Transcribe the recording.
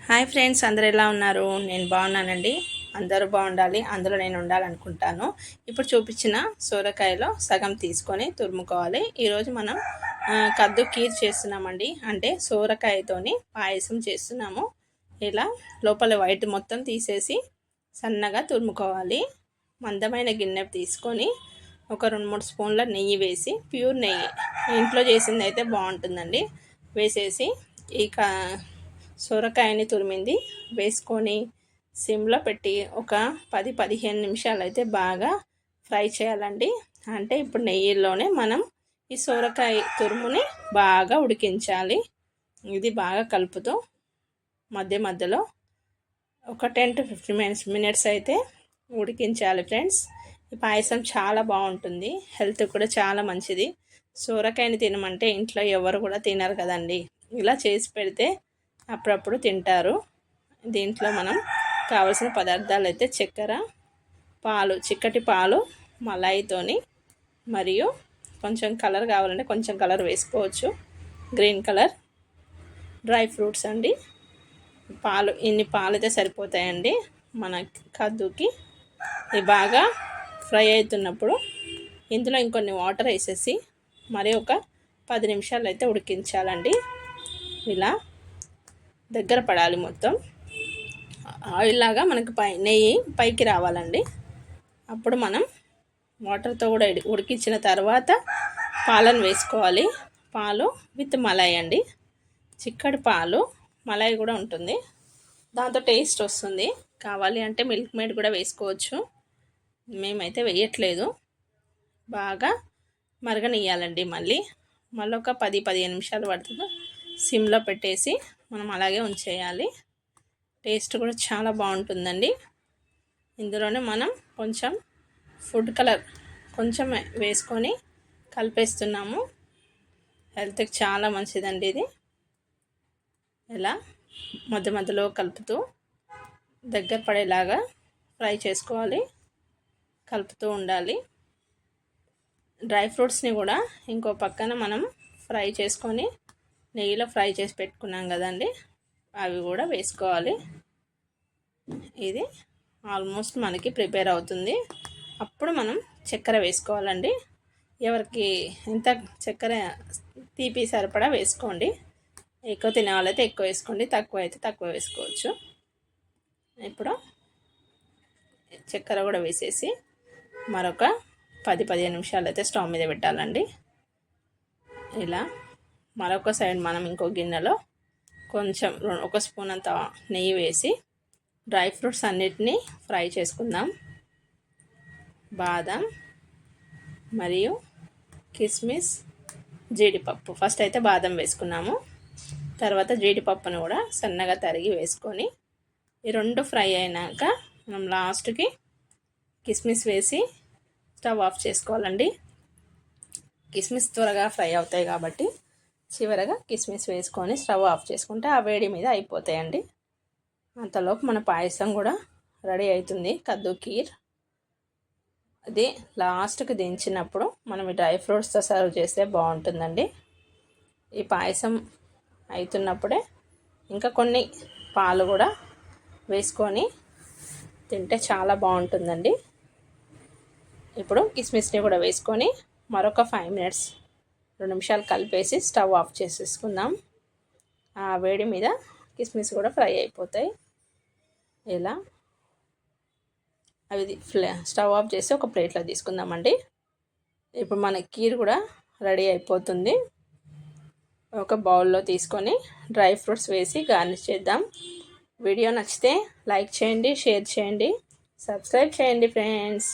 Hi friends, అందరు ఎలా ఉన్నారు? నేను బాగున్నానండి. అందరూ బాగుండాలి, అందులో నేను ఉండాలనుకుంటాను. ఇప్పుడు చూపించిన సోరకాయలో సగం తీసుకొని తురుముకోవాలి. ఈరోజు మనం కద్దు కీర్ చేస్తున్నామండి. అంటే సోరకాయతోని పాయసం చేస్తున్నాము. ఇలా లోపల వైట్ మొత్తం తీసేసి సన్నగా తురుముకోవాలి. మందమైన గిన్నె తీసుకొని ఒక 2-3 స్పూన్ల నెయ్యి వేసి, ప్యూర్ నెయ్యి ఇంట్లో చేసింది అయితే బాగుంటుందండి, వేసేసి ఈ సొరకాయని తురిమింది వేసుకొని సిమ్లో పెట్టి ఒక 10-15 నిమిషాలు అయితే బాగా ఫ్రై చేయాలండి. అంటే ఇప్పుడు నెయ్యిలోనే మనం ఈ సొరకాయ తురుముని బాగా ఉడికించాలి. ఇది బాగా కలుపుతూ మధ్య మధ్యలో ఒక 10-15 మినిట్స్ అయితే ఉడికించాలి ఫ్రెండ్స్. ఈ పాయసం చాలా బాగుంటుంది, హెల్త్ కూడా చాలా మంచిది. సొరకాయని తినమంటే ఇంట్లో ఎవరు కూడా తినరు కదండి. ఇలా చేసి పెడితే అప్పుడప్పుడు తింటారు. దీంట్లో మనం కావలసిన పదార్థాలు అయితే చక్కెర, పాలు, చిక్కటి పాలు, మలాయితోని, మరియు కొంచెం కలర్ కావాలంటే కొంచెం కలర్ వేసుకోవచ్చు, గ్రీన్ కలర్, డ్రై ఫ్రూట్స్ అండి. ఇన్ని పాలు అయితే సరిపోతాయండి మన కద్దుకి. ఇది బాగా ఫ్రై అవుతున్నప్పుడు ఇందులో ఇంకొన్ని వాటర్ వేసేసి మరి ఒక 10 నిమిషాలు అయితే ఉడికించాలండి. ఇలా దగ్గర పడాలి మొత్తం. ఆయిల్ లాగా మనకు నెయ్యి పైకి రావాలండి. అప్పుడు మనం వాటర్తో కూడా ఉడికించిన తర్వాత పాలను వేసుకోవాలి. పాలు విత్ మలాయి అండి, చిక్కటి పాలు, మలాయి కూడా ఉంటుంది, దాంతో టేస్ట్ వస్తుంది. కావాలి అంటే మిల్క్ మేడ్ కూడా వేసుకోవచ్చు, మేమైతే వేయట్లేదు. బాగా మరగనియ్యాలండి. మళ్ళీ ఒక 10-15 నిమిషాలు పడుతుంది. సిమ్లో పెట్టేసి మనం అలాగే ఉంచేయాలి. టేస్ట్ కూడా చాలా బాగుంటుందండి. ఇందులోనే మనం కొంచెం ఫుడ్ కలర్ కొంచెం వేసుకొని కలిపేస్తున్నాము. హెల్త్కి చాలా మంచిదండి ఇది. ఇలా మధ్య మధ్యలో కలుపుతూ దగ్గర పడేలాగా ఫ్రై చేసుకోవాలి, కలుపుతూ ఉండాలి. డ్రై ఫ్రూట్స్ని కూడా ఇంకో పక్కన మనం ఫ్రై చేసుకొని నెయ్యిలో ఫ్రై చేసి పెట్టుకున్నాం కదండి, అవి కూడా వేసుకోవాలి. ఇది ఆల్మోస్ట్ మనకి ప్రిపేర్ అవుతుంది. అప్పుడు మనం చక్కెర వేసుకోవాలండి. ఎవరికి ఎంత చక్కెర తీపి సరిపడా వేసుకోండి. ఎక్కువ తినే వాళ్ళైతే ఎక్కువ వేసుకోండి, తక్కువ అయితే తక్కువ వేసుకోవచ్చు. ఇప్పుడు చక్కెర కూడా వేసేసి మరొక 10-15 నిమిషాలు అయితే స్టవ్ మీద పెట్టాలండి. ఇలా మరొక సైడ్ మనం ఇంకో గిన్నెలో కొంచెం 1 స్పూన్ అంత నెయ్యి వేసి డ్రై ఫ్రూట్స్ అన్నిటినీ ఫ్రై చేసుకుందాం. బాదం మరియు కిస్మిస్, జీడిపప్పు. ఫస్ట్ అయితే బాదం వేసుకున్నాము, తర్వాత జీడిపప్పును కూడా సన్నగా తరిగి వేసుకొని ఈ 2 ఫ్రై అయినాక మనం లాస్ట్కి కిస్మిస్ వేసి స్టవ్ ఆఫ్ చేసుకోవాలండి. కిస్మిస్ త్వరగా ఫ్రై అవుతాయి కాబట్టి చివరగా కిస్మిస్ వేసుకొని స్టవ్ ఆఫ్ చేసుకుంటే ఆ వేడి మీద అయిపోతాయండి. అంతలోపు మన పాయసం కూడా రెడీ అవుతుంది, కద్దు కీర్. అది లాస్ట్కి దించినప్పుడు మనం ఈ డ్రై ఫ్రూట్స్తో సర్వ్ చేస్తే బాగుంటుందండి. ఈ పాయసం అవుతున్నప్పుడే ఇంకా కొన్ని పాలు కూడా వేసుకొని తింటే చాలా బాగుంటుందండి. ఇప్పుడు కిస్మిస్ని కూడా వేసుకొని మరొక 5 మినిట్స్ 2 నిమిషాలు కలిపేసి స్టవ్ ఆఫ్ చేసేసుకుందాం. ఆ వేడి మీద కిస్మిస్ కూడా ఫ్రై అయిపోతాయి. ఇలా అవి స్టవ్ ఆఫ్ చేసి ఒక ప్లేట్లో తీసుకుందామండి. ఇప్పుడు మన కీర్ కూడా రెడీ అయిపోతుంది. ఒక బౌల్లో తీసుకొని డ్రై ఫ్రూట్స్ వేసి గార్నిష్ చేద్దాం. వీడియో నచ్చితే లైక్ చేయండి, షేర్ చేయండి, సబ్స్క్రైబ్ చేయండి ఫ్రెండ్స్.